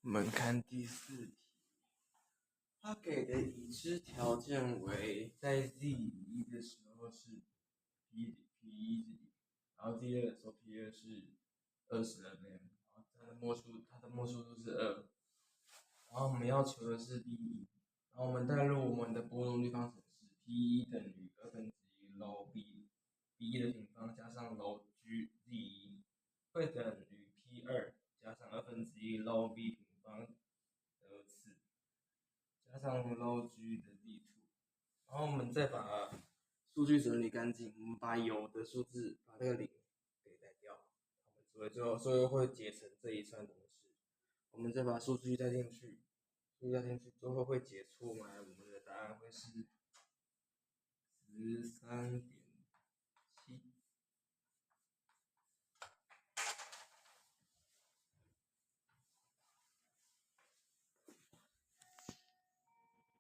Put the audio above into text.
我们看第4题，它给的已知条件为在 z1 的时候是 p1，然后 z2 的时候 p2 是20 mm， 然后它的末速度是2，然后我们要求的是 b1， 然后我们代入我们的波动率方程式 p1 等于1/2 log b1 的平方加上 log z1 会等于 p2 加上1/2 log b 平方的次加上 log g 的地图，然后我们再把数据整理干净，我们把有的数字把那个0给改掉，我们最后会解成这一串公式，我们再把数据带进去，最后会解出来，我们的答案会是13.6。